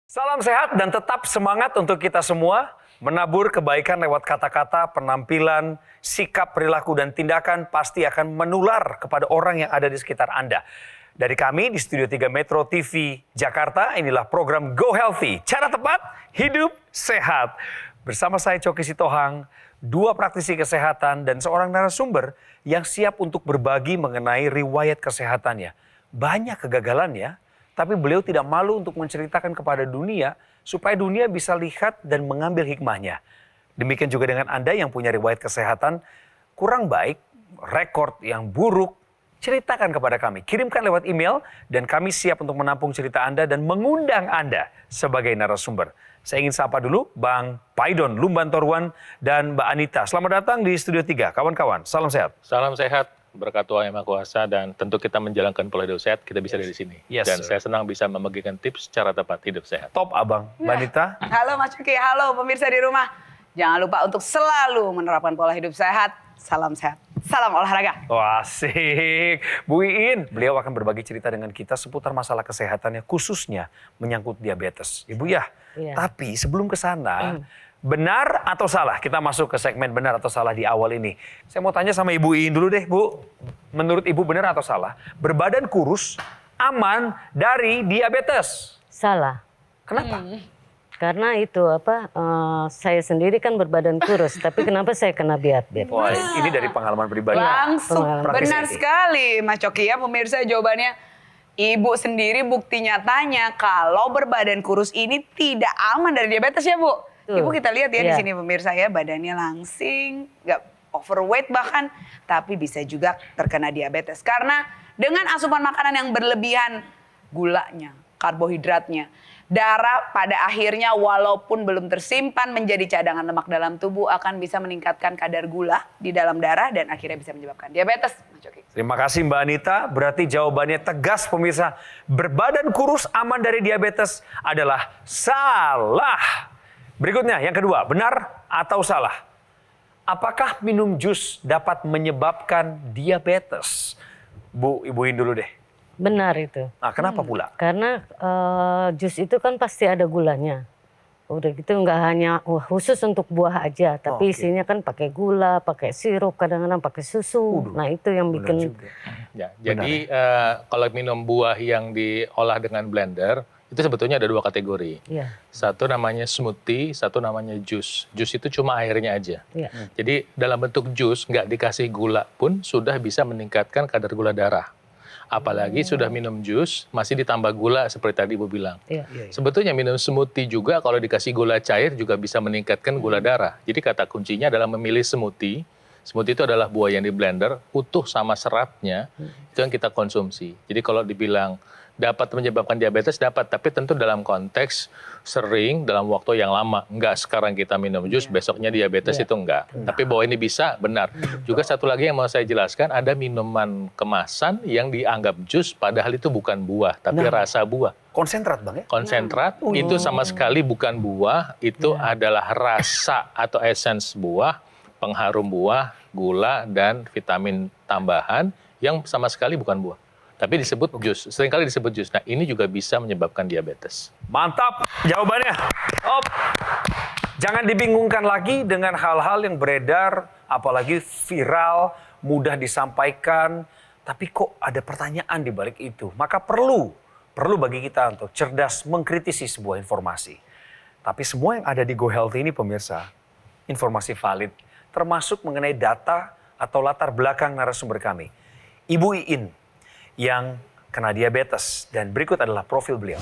Salam sehat dan tetap semangat untuk kita semua. Menabur kebaikan lewat kata-kata, penampilan, sikap, perilaku, dan tindakan pasti akan menular kepada orang yang ada di sekitar Anda. Dari kami di Studio 3 Metro TV Jakarta, inilah program Go Healthy. Cara tepat, hidup sehat. Bersama saya Coki Sitohang, dua praktisi kesehatan dan seorang narasumber yang siap untuk berbagi mengenai riwayat kesehatannya. Banyak kegagalannya, tapi beliau tidak malu untuk menceritakan kepada dunia supaya dunia bisa lihat dan mengambil hikmahnya. Demikian juga dengan Anda yang punya riwayat kesehatan kurang baik, rekor yang buruk, ceritakan kepada kami. Kirimkan lewat email dan kami siap untuk menampung cerita Anda dan mengundang Anda sebagai narasumber. Saya ingin sapa dulu Bang Paidon Lumbantorwan dan Mbak Anita. Selamat datang di Studio 3, kawan-kawan. Salam sehat. Salam sehat. Berkat Tuhan Yang Maha Kuasa dan tentu kita menjalankan pola hidup sehat, kita bisa dari sini. Yes, dan sir. saya senang bisa membagikan tips cara tepat hidup sehat. Top Abang. Mbak Anita. Halo Mas Coki, halo pemirsa di rumah. Jangan lupa untuk selalu menerapkan pola hidup sehat. Salam sehat, salam olahraga. Wah, asik. Bu Iin, beliau akan berbagi cerita dengan kita seputar masalah kesehatannya, khususnya menyangkut diabetes. Ibu ya, Iya. tapi sebelum ke sana, benar atau salah? Kita masuk ke segmen benar atau salah di awal ini. Saya mau tanya sama Ibu Iin dulu deh, Bu. Menurut Ibu benar atau salah? Berbadan kurus aman dari diabetes. Salah. Kenapa? Karena itu saya sendiri kan berbadan kurus, tapi kenapa saya kena diabetes? Wah, ini dari pengalaman pribadi. Langsung, Pengalaman benar praktis. sekali Mas Coki ya pemirsa, jawabannya. Ibu sendiri bukti nyatanya kalau berbadan kurus ini tidak aman dari diabetes ya Bu. Tuh. Ibu kita lihat ya di Iya. sini pemirsa ya, badannya langsing, nggak overweight bahkan, tapi bisa juga terkena diabetes. Karena dengan asupan makanan yang berlebihan, gulanya, karbohidratnya, darah pada akhirnya walaupun belum tersimpan menjadi cadangan lemak dalam tubuh akan bisa meningkatkan kadar gula di dalam darah dan akhirnya bisa menyebabkan diabetes. Mas Coki. Terima kasih Mbak Anita, berarti jawabannya tegas pemirsa. Berbadan kurus aman dari diabetes adalah salah. Berikutnya yang kedua, benar atau salah? Apakah minum jus dapat menyebabkan diabetes? Bu, ibuin dulu deh. Benar itu. Nah, kenapa pula? Karena jus itu kan pasti ada gulanya. Udah gitu nggak hanya khusus untuk buah aja, tapi Oke. isinya kan pakai gula, pakai sirup, kadang-kadang pakai susu. Nah itu yang Benar bikin juga. Ya, jadi kalau minum buah yang diolah dengan blender, itu sebetulnya ada dua kategori. ya, Satu namanya smoothie, satu namanya jus. Jus itu cuma airnya aja. ya. Jadi dalam bentuk jus, nggak dikasih gula pun sudah bisa meningkatkan kadar gula darah. Apalagi sudah minum jus, masih ditambah gula seperti tadi Ibu bilang. Iya. Sebetulnya minum smoothie juga kalau dikasih gula cair juga bisa meningkatkan gula darah. Jadi kata kuncinya adalah memilih smoothie. Smoothie itu adalah buah yang di blender, utuh sama seratnya, itu yang kita konsumsi. Jadi kalau dibilang dapat menyebabkan diabetes, dapat. Tapi tentu dalam konteks sering, dalam waktu yang lama. Enggak sekarang kita minum jus, besoknya diabetes itu enggak. Tapi bahwa ini bisa, benar. Juga satu lagi yang mau saya jelaskan, ada minuman kemasan yang dianggap jus, padahal itu bukan buah, tapi rasa buah. Konsentrat Bang ya? Konsentrat itu sama sekali bukan buah, itu adalah rasa atau essence buah, pengharum buah, gula, dan vitamin tambahan yang sama sekali bukan buah. Tapi disebut jus, seringkali disebut jus. Nah ini juga bisa menyebabkan diabetes. Mantap jawabannya. Op. Jangan dibingungkan lagi dengan hal-hal yang beredar, apalagi viral, mudah disampaikan. Tapi kok ada pertanyaan di balik itu? Maka perlu bagi kita untuk cerdas mengkritisi sebuah informasi. Tapi semua yang ada di Go Healthy ini pemirsa, informasi valid, termasuk mengenai data atau latar belakang narasumber kami. Ibu Iin yang kena diabetes dan berikut adalah profil beliau.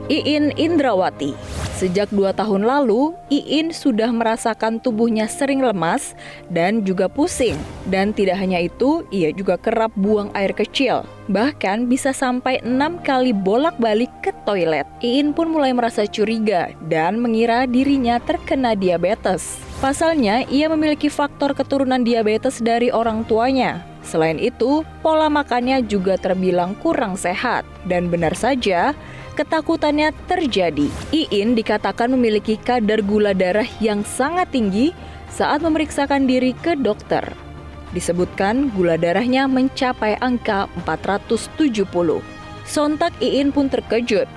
Iin Indrawati. Sejak 2 tahun lalu, Iin sudah merasakan tubuhnya sering lemas dan juga pusing. Dan tidak hanya itu, ia juga kerap buang air kecil. Bahkan bisa sampai 6 kali bolak-balik ke toilet. Iin pun mulai merasa curiga dan mengira dirinya terkena diabetes. Pasalnya, ia memiliki faktor keturunan diabetes dari orang tuanya. Selain itu, pola makannya juga terbilang kurang sehat. Dan benar saja, ketakutannya terjadi. Iin dikatakan memiliki kadar gula darah yang sangat tinggi saat memeriksakan diri ke dokter. Disebutkan gula darahnya mencapai angka 470. Sontak Iin pun terkejut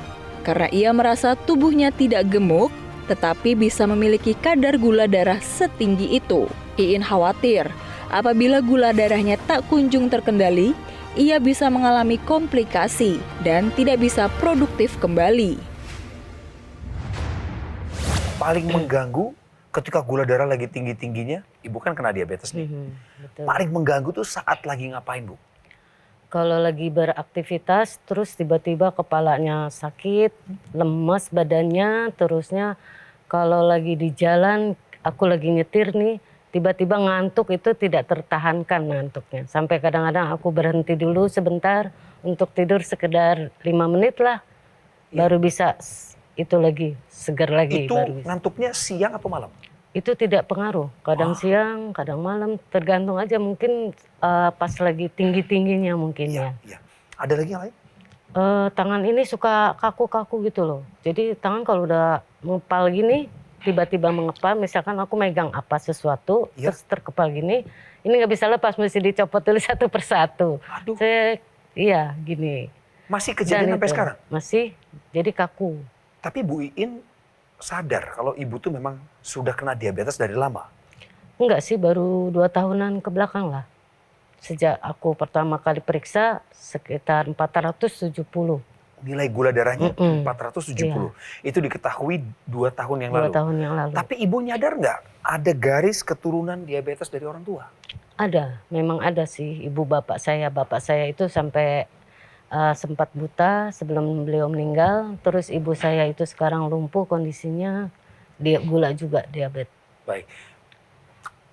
karena ia merasa tubuhnya tidak gemuk tetapi bisa memiliki kadar gula darah setinggi itu. Iin khawatir apabila gula darahnya tak kunjung terkendali, ia bisa mengalami komplikasi dan tidak bisa produktif kembali. Paling mengganggu ketika gula darah lagi tinggi-tingginya, Ibu kan kena diabetes nih. Betul. Paling mengganggu tuh saat lagi ngapain, Bu? Kalau lagi beraktivitas terus tiba-tiba kepalanya sakit, lemas badannya, terusnya kalau lagi di jalan, aku lagi nyetir nih, tiba-tiba ngantuk itu tidak tertahankan ngantuknya. Sampai kadang-kadang aku berhenti dulu sebentar untuk tidur sekedar 5 menit lah, baru bisa itu lagi, segar lagi. Itu Baru bisa. ngantuknya siang atau malam? Itu tidak pengaruh, kadang siang, kadang malam, tergantung aja mungkin pas lagi tinggi-tingginya mungkin ya. Iya. Ada lagi yang lain? Tangan ini suka kaku-kaku gitu loh. Jadi tangan kalau udah mengepal gini, tiba-tiba mengepal, misalkan aku megang apa sesuatu, Iya. terus terkepal gini, ini nggak bisa lepas, mesti dicopot dulu satu persatu. Aduh. Iya gini. Masih Dan kejadian sampai itu, sekarang? masih, jadi kaku. Tapi Bu Iin sadar kalau Ibu tuh memang sudah kena diabetes dari lama. Enggak sih, baru 2 tahunan ke belakang lah. Sejak aku pertama kali periksa sekitar 470. Nilai gula darahnya Mm-mm. 470. Itu diketahui 2 tahun yang 2 lalu. tahun yang lalu. Tapi Ibu nyadar nggak ada garis keturunan diabetes dari orang tua? Ada, memang ada sih. Ibu bapak saya itu sampai sempat buta sebelum beliau meninggal. Terus ibu saya itu sekarang lumpuh kondisinya, dia gula juga, diabetes. Baik.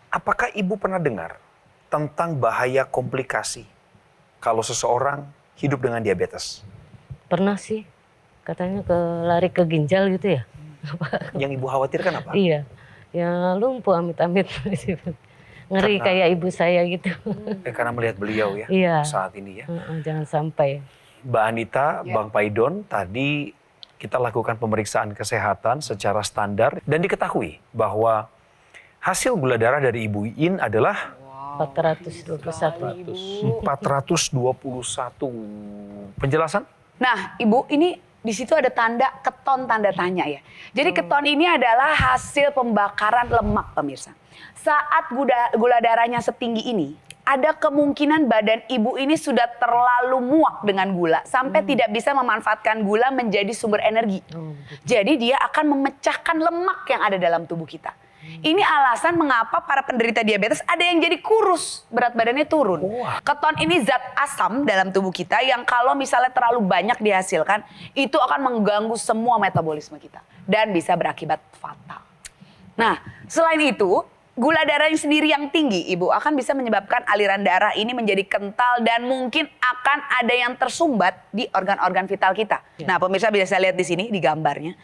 Apakah Ibu pernah dengar tentang bahaya komplikasi kalau seseorang hidup dengan diabetes? Pernah sih, katanya lari ke ginjal gitu ya. Yang Ibu khawatirkan apa? Iya, ya lumpuh amit-amit. Ngeri Karena- kayak ibu saya gitu. Karena melihat beliau ya Iya. saat ini ya. Jangan sampai. Mbak Anita, Ya. Bang Paidon, tadi kita lakukan pemeriksaan kesehatan secara standar dan diketahui bahwa hasil gula darah dari Ibu Iin adalah 421. 421. Penjelasan? Nah, Ibu, ini di situ ada keton tanda tanya ya. Jadi keton ini adalah hasil pembakaran lemak, pemirsa. Saat gula darahnya setinggi ini, ada kemungkinan badan ibu ini sudah terlalu muak dengan gula sampai tidak bisa memanfaatkan gula menjadi sumber energi. Jadi dia akan memecahkan lemak yang ada dalam tubuh kita. Ini alasan mengapa para penderita diabetes ada yang jadi kurus, berat badannya turun. Wah. Keton ini zat asam dalam tubuh kita yang kalau misalnya terlalu banyak dihasilkan, itu akan mengganggu semua metabolisme kita dan bisa berakibat fatal. Nah, selain itu, gula darahnya sendiri yang tinggi, Ibu, akan bisa menyebabkan aliran darah ini menjadi kental dan mungkin akan ada yang tersumbat di organ-organ vital kita. Nah, pemirsa bisa lihat di sini di gambarnya.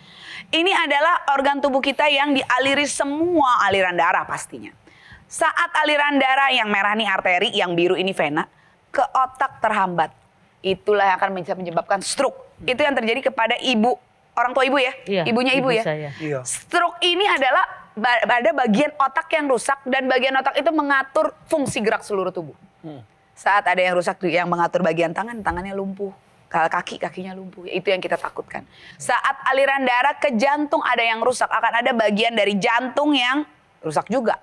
Ini adalah organ tubuh kita yang dialiri semua aliran darah pastinya. Saat aliran darah yang merah nih arteri, yang biru ini vena, ke otak terhambat. Itulah yang akan bisa menyebabkan stroke. Itu yang terjadi kepada ibu, orang tua ibu ya? Iya, Ibunya ibu ibu ya? saya. Iya. Stroke ini adalah ada bagian otak yang rusak dan bagian otak itu mengatur fungsi gerak seluruh tubuh. Saat ada yang rusak yang mengatur bagian tangan, tangannya lumpuh. Kakinya lumpuh. Itu yang kita takutkan. Saat aliran darah ke jantung ada yang rusak, akan ada bagian dari jantung yang rusak juga.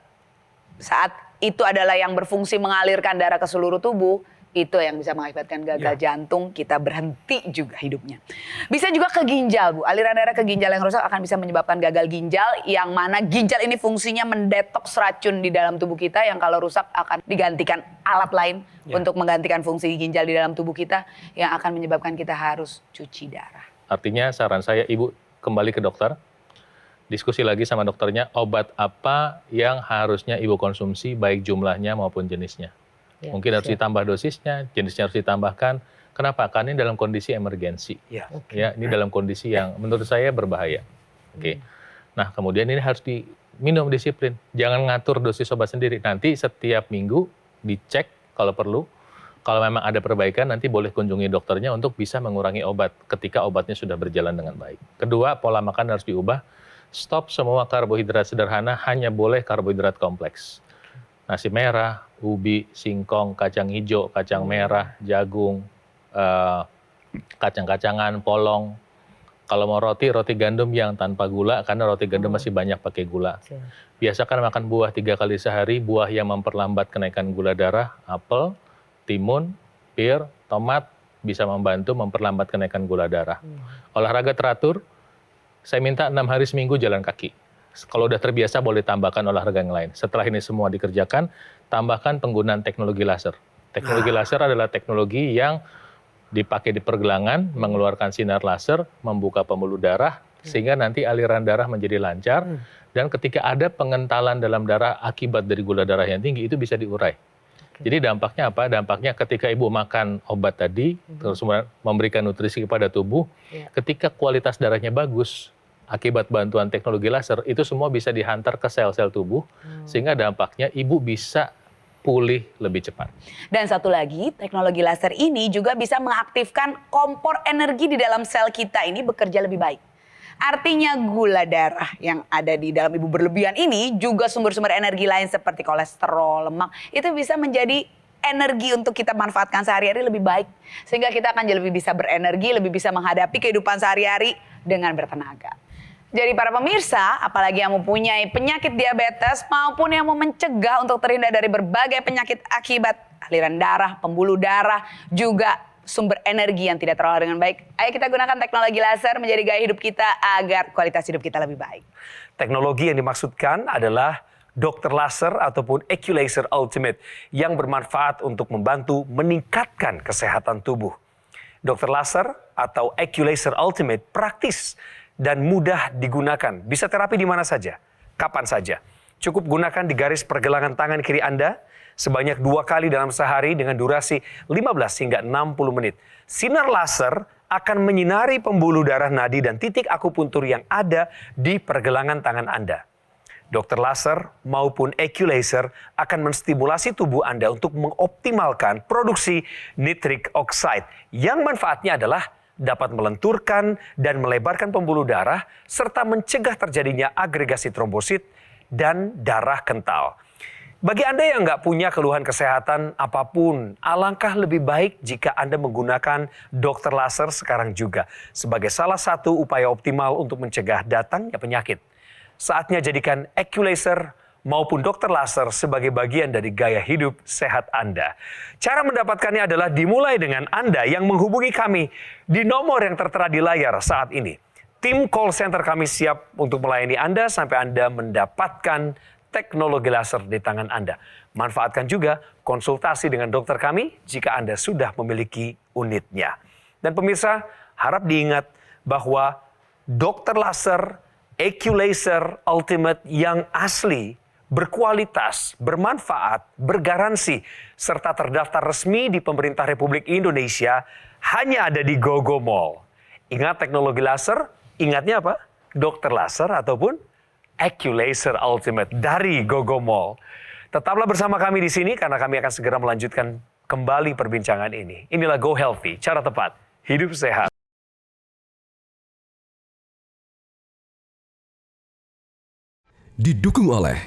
Saat itu adalah yang berfungsi mengalirkan darah ke seluruh tubuh, itu yang bisa mengakibatkan gagal jantung, kita berhenti juga hidupnya. Bisa juga ke ginjal, Bu. Aliran darah ke ginjal yang rusak akan bisa menyebabkan gagal ginjal, yang mana ginjal ini fungsinya mendetoks racun di dalam tubuh kita, yang kalau rusak akan digantikan alat lain untuk menggantikan fungsi ginjal di dalam tubuh kita, yang akan menyebabkan kita harus cuci darah. Artinya saran saya Ibu kembali ke dokter, diskusi lagi sama dokternya obat apa yang harusnya Ibu konsumsi baik jumlahnya maupun jenisnya. Ya, Mungkin harus ditambah dosisnya, jenisnya harus ditambahkan. Kenapa? Karena ini dalam kondisi emergensi. Iya. Ya, ini dalam kondisi yang menurut saya berbahaya. Oke. Nah, kemudian ini harus diminum disiplin. Jangan ngatur dosis obat sendiri. Nanti setiap minggu dicek kalau perlu. Kalau memang ada perbaikan, nanti boleh kunjungi dokternya untuk bisa mengurangi obat ketika obatnya sudah berjalan dengan baik. Kedua, pola makan harus diubah. Stop semua karbohidrat sederhana, hanya boleh karbohidrat kompleks. Nasi merah, ubi, singkong, kacang hijau, kacang merah, jagung, kacang-kacangan, polong. Kalau mau roti gandum yang tanpa gula, karena roti gandum masih banyak pakai gula. Biasakan makan buah 3 kali sehari, buah yang memperlambat kenaikan gula darah, apel, timun, pir, tomat, bisa membantu memperlambat kenaikan gula darah. Olahraga teratur, saya minta 6 hari seminggu jalan kaki. Kalau udah terbiasa boleh tambahkan olahraga yang lain. Setelah ini semua dikerjakan, tambahkan penggunaan teknologi laser. Teknologi laser adalah teknologi yang dipakai di pergelangan, mengeluarkan sinar laser, membuka pembuluh darah, sehingga nanti aliran darah menjadi lancar, dan ketika ada pengentalan dalam darah akibat dari gula darah yang tinggi, itu bisa diurai. Jadi dampaknya apa? Dampaknya ketika ibu makan obat tadi, terus memberikan nutrisi kepada tubuh, ketika kualitas darahnya bagus, akibat bantuan teknologi laser, itu semua bisa dihantar ke sel-sel tubuh, sehingga dampaknya ibu bisa pulih lebih cepat. Dan satu lagi, teknologi laser ini juga bisa mengaktifkan kompor energi di dalam sel kita ini bekerja lebih baik. Artinya gula darah yang ada di dalam ibu berlebihan ini juga sumber-sumber energi lain seperti kolesterol, lemak, itu bisa menjadi energi untuk kita manfaatkan sehari-hari lebih baik. Sehingga kita akan lebih bisa berenergi, lebih bisa menghadapi kehidupan sehari-hari dengan bertenaga. Jadi para pemirsa, apalagi yang mempunyai penyakit diabetes maupun yang mau mencegah untuk terhindar dari berbagai penyakit akibat aliran darah, pembuluh darah, juga sumber energi yang tidak terolah dengan baik. Ayo kita gunakan teknologi laser menjadi gaya hidup kita agar kualitas hidup kita lebih baik. Teknologi yang dimaksudkan adalah dokter laser ataupun Eqlaser Ultimate yang bermanfaat untuk membantu meningkatkan kesehatan tubuh. Dokter laser atau Eqlaser Ultimate praktis dan mudah digunakan. Bisa terapi di mana saja, kapan saja. Cukup gunakan di garis pergelangan tangan kiri Anda sebanyak 2 kali dalam sehari dengan durasi 15 hingga 60 menit. Sinar laser akan menyinari pembuluh darah nadi dan titik akupuntur yang ada di pergelangan tangan Anda. Dokter laser maupun Eqlaser akan menstimulasi tubuh Anda untuk mengoptimalkan produksi nitric oxide yang manfaatnya adalah dapat melenturkan dan melebarkan pembuluh darah serta mencegah terjadinya agregasi trombosit dan darah kental. Bagi Anda yang nggak punya keluhan kesehatan apapun, alangkah lebih baik jika Anda menggunakan dokter laser sekarang juga sebagai salah satu upaya optimal untuk mencegah datangnya penyakit. Saatnya jadikan Eqlaser maupun dokter laser sebagai bagian dari gaya hidup sehat Anda. Cara mendapatkannya adalah dimulai dengan Anda yang menghubungi kami di nomor yang tertera di layar saat ini. Tim call center kami siap untuk melayani Anda sampai Anda mendapatkan teknologi laser di tangan Anda. Manfaatkan juga konsultasi dengan dokter kami jika Anda sudah memiliki unitnya. Dan pemirsa, harap diingat bahwa dokter laser Eqlaser Ultimate yang asli, berkualitas, bermanfaat, bergaransi, serta terdaftar resmi di Pemerintah Republik Indonesia hanya ada di GoGo Mall. Ingat teknologi laser, ingatnya apa? Dokter laser ataupun Eqlaser Ultimate dari GoGo Mall. Tetaplah bersama kami di sini karena kami akan segera melanjutkan kembali perbincangan ini. Inilah Go Healthy, cara tepat, hidup sehat. Didukung oleh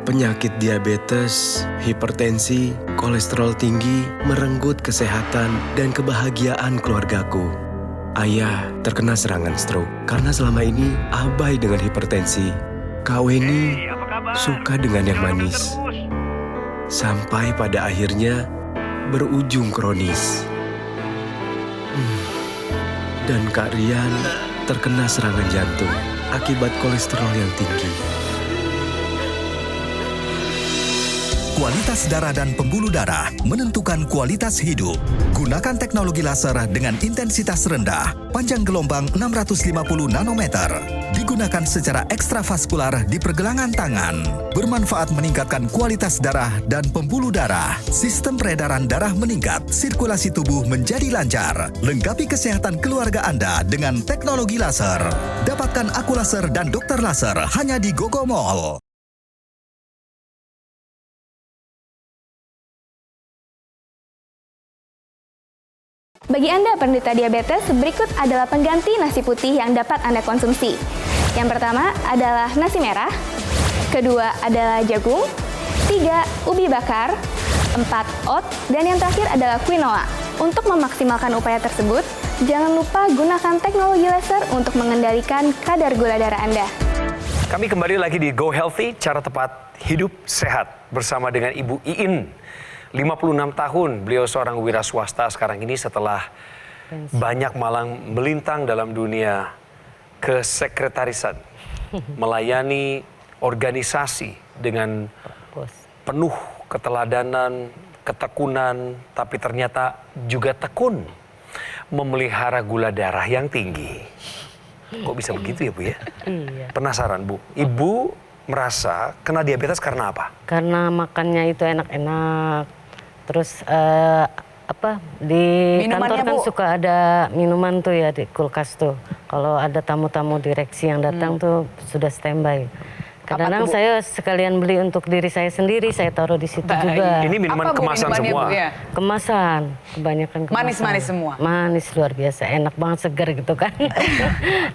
penyakit diabetes, hipertensi, kolesterol tinggi, merenggut kesehatan dan kebahagiaan keluargaku. Ayah terkena serangan stroke karena selama ini abai dengan hipertensi. Kak Weni suka dengan yang manis. Sampai pada akhirnya berujung kronis. Dan Kak Rian terkena serangan jantung akibat kolesterol yang tinggi. Kualitas darah dan pembuluh darah menentukan kualitas hidup. Gunakan teknologi laser dengan intensitas rendah, panjang gelombang 650 nanometer. Digunakan secara ekstravaskular di pergelangan tangan. Bermanfaat meningkatkan kualitas darah dan pembuluh darah. Sistem peredaran darah meningkat, sirkulasi tubuh menjadi lancar. Lengkapi kesehatan keluarga Anda dengan teknologi laser. Dapatkan Aku Laser dan Dokter Laser hanya di GoGo Mall. Bagi Anda penderita diabetes, berikut adalah pengganti nasi putih yang dapat Anda konsumsi. Yang pertama adalah nasi merah, kedua adalah jagung, 3 ubi bakar, 4. Oat, dan yang terakhir adalah quinoa. Untuk memaksimalkan upaya tersebut, jangan lupa gunakan teknologi laser untuk mengendalikan kadar gula darah Anda. Kami kembali lagi di Go Healthy, cara tepat hidup sehat bersama dengan Ibu Iin. 56 tahun, beliau seorang wira swasta sekarang ini setelah banyak malang melintang dalam dunia kesekretarisan. Melayani organisasi dengan penuh keteladanan, ketekunan, tapi ternyata juga tekun memelihara gula darah yang tinggi. Kok bisa begitu ya Bu ya? Iya. Penasaran Bu, Ibu merasa kena diabetes karena apa? Karena makannya itu enak-enak. Terus di Minumannya, kantor kan Bu? suka ada minuman tuh ya di kulkas tuh. Kalau ada tamu-tamu direksi yang datang tuh sudah standby. Kadang-kadang tuh, Bu? saya sekalian beli untuk diri saya sendiri, saya taruh di situ juga. Ini minuman Apa, Bu, kemasan minumannya, semua. Bu, ya? Kemasan, kebanyakan kemasan. Manis-manis semua? Manis luar biasa, enak banget, segar gitu kan.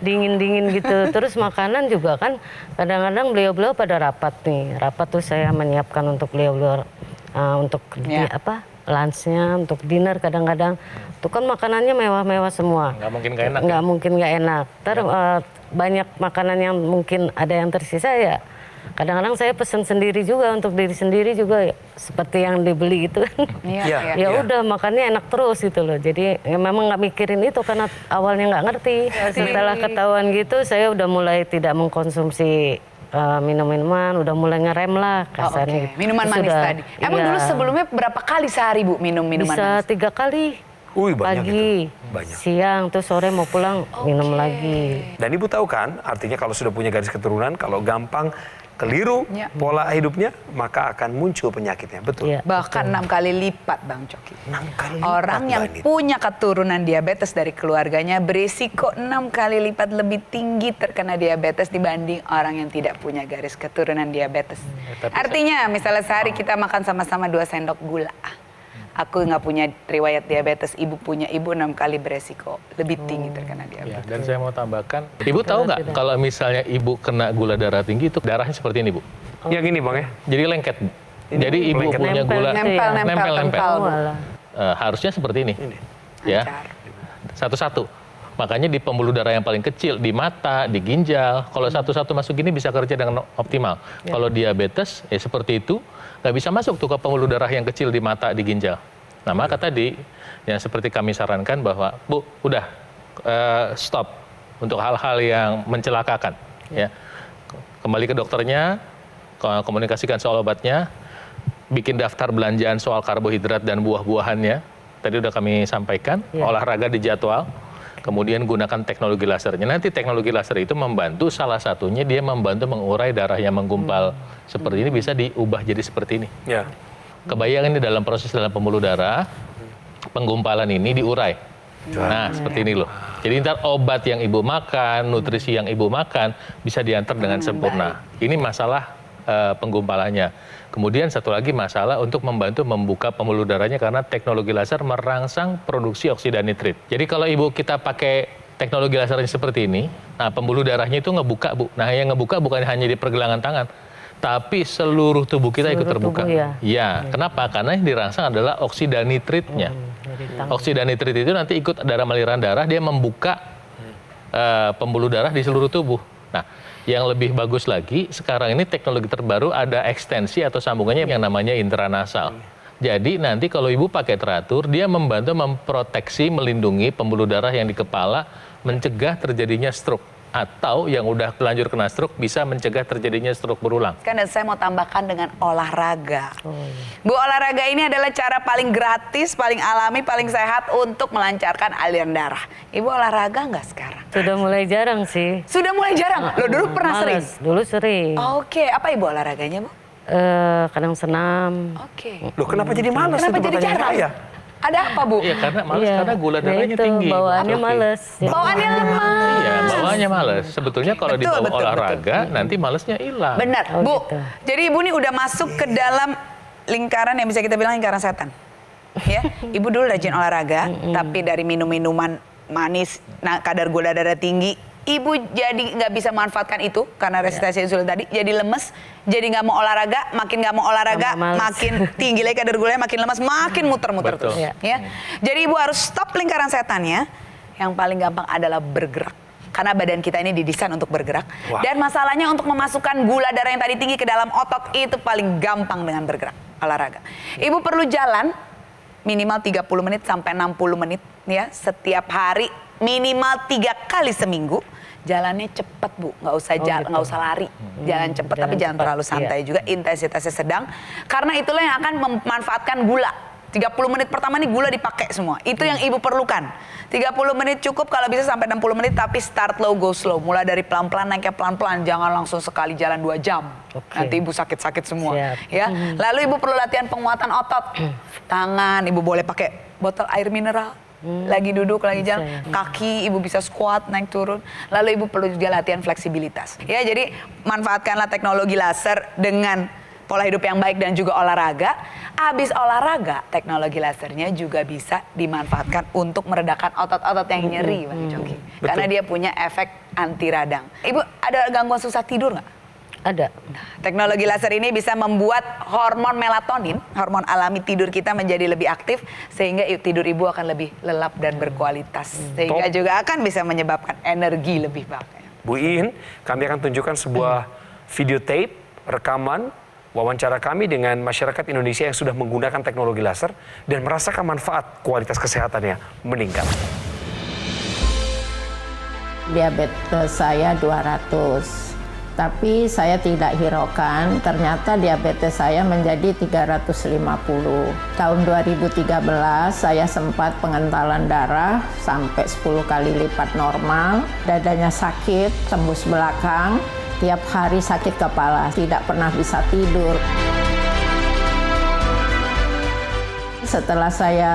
Dingin-dingin gitu. Terus makanan juga kan, kadang-kadang beliau-beliau pada rapat nih. Rapat tuh saya menyiapkan untuk beliau-beliau untuk lunchnya, untuk dinner kadang-kadang. Itu kan makanannya mewah-mewah semua. Nggak mungkin nggak enak. Nggak mungkin nggak enak. Banyak makanan yang mungkin ada yang tersisa ya. Kadang-kadang saya pesan sendiri juga untuk diri sendiri juga ya, seperti yang dibeli itu kan. Iya. Ya udah makannya enak terus gitu loh. Jadi ya memang nggak mikirin itu karena awalnya nggak ngerti. Setelah ketahuan gitu saya udah mulai tidak mengkonsumsi minum-minuman, udah mulai ngerem lah kasarnya. Oke. Minuman manis Sudah, tadi. Emang iya. dulu sebelumnya berapa kali sehari Bu minum minuman Bisa manis? 3 kali. Banyak Pagi, itu. Banyak. siang, terus sore mau pulang minum lagi. Dan Ibu tahu kan, artinya kalau sudah punya garis keturunan, kalau gampang keliru Ya. pola hidupnya, maka akan muncul penyakitnya. Betul. Iya. Bahkan 6 kali lipat Bang Coki. 6 kali lipat, Orang yang Mbak Anit. punya keturunan diabetes dari keluarganya berisiko 6 kali lipat lebih tinggi terkena diabetes dibanding orang yang tidak punya garis keturunan diabetes. Artinya misalnya sehari kita makan sama-sama 2 sendok gula. Aku nggak punya riwayat diabetes, ibu punya, ibu 6 kali beresiko lebih tinggi terkena Ya, diabetes. dan saya mau tambahkan, Ibu tahu nggak kalau misalnya Ibu kena gula darah tinggi itu darahnya seperti ini Bu. Yang ini Bang ya? Jadi lengket. Jadi Ibu lengket. punya gula Nempel. Oh, alah. harusnya seperti ini. Ya. Lancar. Satu-satu. Makanya di pembuluh darah yang paling kecil, di mata, di ginjal, kalau satu-satu masuk gini bisa kerja dengan optimal. Kalau diabetes, ya seperti itu, nggak bisa masuk tuh ke pembuluh darah yang kecil di mata, di ginjal. Nah, maka tadi, yang seperti kami sarankan bahwa, Bu, udah, stop untuk hal-hal yang mencelakakan. Ya. Kembali ke dokternya, komunikasikan soal obatnya, bikin daftar belanjaan soal karbohidrat dan buah-buahannya. Tadi udah kami sampaikan, olahraga dijadwal. Kemudian gunakan teknologi lasernya. Nanti teknologi laser itu membantu, salah satunya dia membantu mengurai darah yang menggumpal seperti ini bisa diubah jadi seperti ini. Ya. Kebayang ini dalam proses dalam pembuluh darah, penggumpalan ini diurai. Nah, seperti ini loh. Jadi ntar obat yang ibu makan, nutrisi yang ibu makan bisa diantar dengan sempurna. Ini masalah penggumpalannya. Kemudian satu lagi masalah untuk membantu membuka pembuluh darahnya karena teknologi laser merangsang produksi oksida nitrit. Jadi kalau ibu kita pakai teknologi lasernya seperti ini, nah pembuluh darahnya itu ngebuka Bu. Nah yang ngebuka bukan hanya di pergelangan tangan, tapi seluruh tubuh kita ikut terbuka. Ya, kenapa? Karena yang dirangsang adalah oksida nitritnya. Oksida nitrit itu nanti ikut aliran darah, dia membuka pembuluh darah di seluruh tubuh. Nah, yang lebih bagus lagi, sekarang ini teknologi terbaru ada ekstensi atau sambungannya yang namanya intranasal. Jadi nanti kalau ibu pakai teratur, dia membantu memproteksi, melindungi pembuluh darah yang di kepala, mencegah terjadinya stroke. Atau yang udah terlanjur kena stroke bisa mencegah terjadinya stroke berulang. Kan dan saya mau tambahkan dengan olahraga. Bu, olahraga ini adalah cara paling gratis, paling alami, paling sehat untuk melancarkan aliran darah. Ibu olahraga nggak sekarang? Sudah mulai jarang sih. Sudah mulai jarang? Lo dulu pernah sering? Dulu sering. Oke, apa ibu olahraganya Bu? Kadang senam. Oke. Loh kenapa jadi malas? Kenapa itu jadi pertanyaan jarang? saya? Ada apa Bu? Iya, karena malas, Iya, karena gula nah darahnya itu, tinggi. bawaannya Oke. males. Bawaannya lemah. Iya, bawaannya males. Sebetulnya kalau Betul, dibawa betul, olahraga, nanti malesnya hilang. Benar, Oh, Bu. gitu. Jadi Ibu nih udah masuk ke dalam lingkaran yang bisa kita bilang lingkaran setan. Ya, Ibu dulu rajin olahraga, tapi dari minum-minuman manis, nah kadar gula darah tinggi, Ibu jadi nggak bisa manfaatkan itu karena resistensi insulin tadi, jadi lemes, jadi nggak mau olahraga, makin nggak mau olahraga, Tambah males. makin tinggi lagi kadar gulanya, makin lemas, makin muter-muter Betul. terus. Ya. Jadi ibu harus stop lingkaran setannya. Yang paling gampang adalah bergerak. Karena badan kita ini didesain untuk bergerak. Wah. Dan masalahnya untuk memasukkan gula darah yang tadi tinggi ke dalam otot itu paling gampang dengan bergerak, olahraga. Ibu perlu jalan minimal 30 menit sampai 60 menit ya setiap hari, minimal 3 kali seminggu. Jalannya cepat Bu, nggak usah nggak usah lari. Jalan cepat tapi jangan cepat, terlalu santai juga, intensitasnya sedang. Karena itulah yang akan memanfaatkan gula. 30 menit pertama nih gula dipakai semua. Itu yang ibu perlukan. 30 menit cukup, kalau bisa sampai 60 menit, tapi start low, go slow. Mulai dari pelan-pelan, naiknya pelan-pelan. Jangan langsung sekali jalan 2 jam. Oke. Nanti ibu sakit-sakit semua. Siap. Ya. Lalu ibu perlu latihan penguatan otot. Tangan, ibu boleh pakai botol air mineral. Lagi duduk, lagi jalan. Kaki, ibu bisa squat, naik turun. Lalu ibu perlu juga latihan fleksibilitas. Ya, jadi manfaatkanlah teknologi laser dengan pola hidup yang baik dan juga olahraga. Habis olahraga, teknologi lasernya juga bisa dimanfaatkan untuk meredakan otot-otot yang nyeri, Bang Coki. Karena dia punya efek anti radang. Ibu ada gangguan susah tidur nggak? Ada. Nah, teknologi laser ini bisa membuat hormon melatonin, hormon alami tidur kita menjadi lebih aktif, sehingga tidur ibu akan lebih lelap dan berkualitas. Sehingga juga akan bisa menyebabkan energi lebih baik. Bu Iin, kami akan tunjukkan sebuah videotape, rekaman, wawancara kami dengan masyarakat Indonesia yang sudah menggunakan teknologi laser dan merasakan manfaat kualitas kesehatannya meningkat. Diabetes saya 200, tapi saya tidak hiraukan. Ternyata diabetes saya menjadi 350. Tahun 2013 saya sempat pengentalan darah sampai 10 kali lipat normal. Dadanya sakit, tembus belakang. Tiap hari sakit kepala, tidak pernah bisa tidur. Setelah saya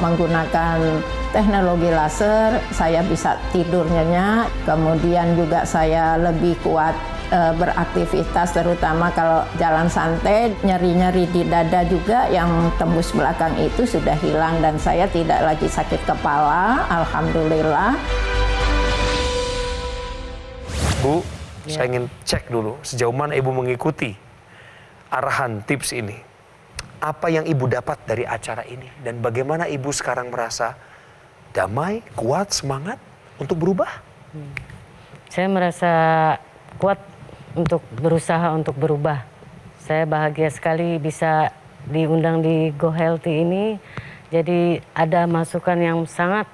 menggunakan teknologi laser, saya bisa tidur nyenyak. Kemudian juga saya lebih kuat beraktivitas, terutama kalau jalan santai. Nyeri-nyeri di dada juga yang tembus belakang itu sudah hilang dan saya tidak lagi sakit kepala, alhamdulillah. Bu, saya ingin cek dulu sejauh mana ibu mengikuti arahan tips ini. Apa yang ibu dapat dari acara ini dan bagaimana ibu sekarang merasa damai, kuat, semangat untuk berubah? Saya merasa kuat untuk berusaha untuk berubah. Saya bahagia sekali bisa diundang di Go Healthy ini. Jadi ada masukan yang sangat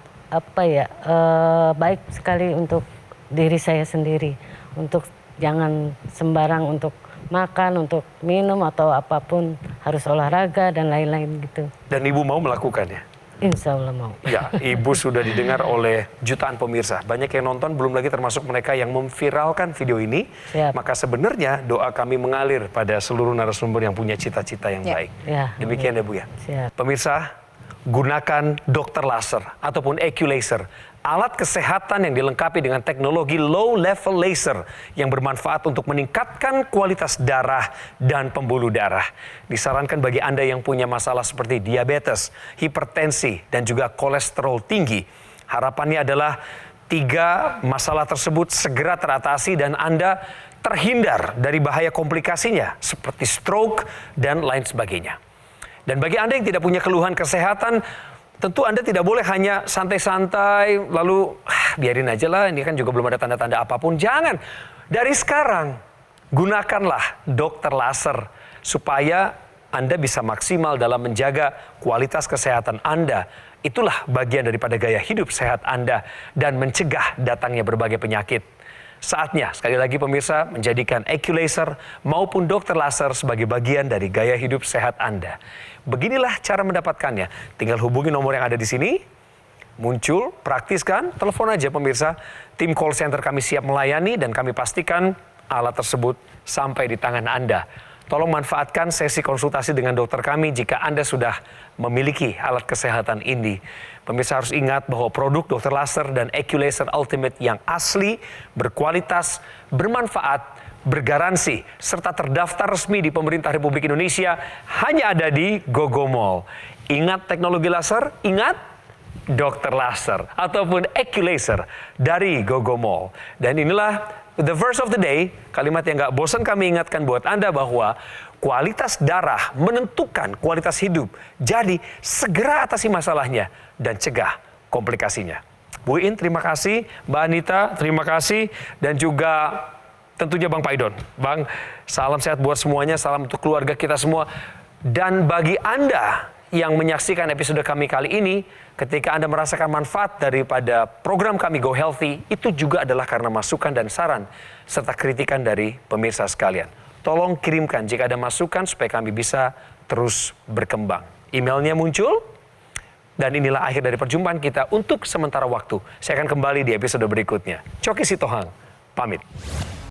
baik sekali untuk diri saya sendiri. Untuk jangan sembarang untuk makan, untuk minum atau apapun, harus olahraga dan lain-lain gitu. Dan ibu mau melakukannya? Insya Allah mau. Ya, ibu sudah didengar oleh jutaan pemirsa. Banyak yang nonton, belum lagi termasuk mereka yang memviralkan video ini. Siap. Maka sebenarnya doa kami mengalir pada seluruh narasumber yang punya cita-cita yang baik. Ya. Demikian ya Bu ya. Siap. Pemirsa, gunakan dokter laser ataupun EQ-laser. Alat kesehatan yang dilengkapi dengan teknologi low level laser yang bermanfaat untuk meningkatkan kualitas darah dan pembuluh darah. Disarankan bagi Anda yang punya masalah seperti diabetes, hipertensi, dan juga kolesterol tinggi. Harapannya adalah 3 masalah tersebut segera teratasi dan Anda terhindar dari bahaya komplikasinya seperti stroke dan lain sebagainya. Dan bagi Anda yang tidak punya keluhan kesehatan, tentu Anda tidak boleh hanya santai-santai, lalu biarin aja lah, ini kan juga belum ada tanda-tanda apapun. Jangan. Dari sekarang, gunakanlah dokter laser supaya Anda bisa maksimal dalam menjaga kualitas kesehatan Anda. Itulah bagian daripada gaya hidup sehat Anda dan mencegah datangnya berbagai penyakit. Saatnya, sekali lagi pemirsa, menjadikan EQ-laser maupun dokter laser sebagai bagian dari gaya hidup sehat Anda. Beginilah cara mendapatkannya. Tinggal hubungi nomor yang ada di sini. Muncul, praktiskan, telepon aja pemirsa. Tim call center kami siap melayani dan kami pastikan alat tersebut sampai di tangan Anda. Tolong manfaatkan sesi konsultasi dengan dokter kami jika Anda sudah memiliki alat kesehatan ini. Pemirsa harus ingat bahwa produk dokter laser dan EQ-laser Ultimate yang asli, berkualitas, bermanfaat, bergaransi, serta terdaftar resmi di pemerintah Republik Indonesia hanya ada di GoGo Mall. Ingat teknologi laser, ingat dokter laser ataupun Equi-Laser dari Gogomall. Dan inilah the verse of the day, kalimat yang gak bosan kami ingatkan buat Anda bahwa kualitas darah menentukan kualitas hidup. Jadi segera atasi masalahnya dan cegah komplikasinya. Bu In, terima kasih. Mbak Anita, terima kasih. Dan juga tentunya Bang Paidon. Bang, salam sehat buat semuanya, salam untuk keluarga kita semua. Dan bagi Anda yang menyaksikan episode kami kali ini, ketika Anda merasakan manfaat daripada program kami Go Healthy, itu juga adalah karena masukan dan saran, serta kritikan dari pemirsa sekalian. Tolong kirimkan jika ada masukan supaya kami bisa terus berkembang. Emailnya muncul. Dan inilah akhir dari perjumpaan kita untuk sementara waktu. Saya akan kembali di episode berikutnya. Coki Sitohang, pamit.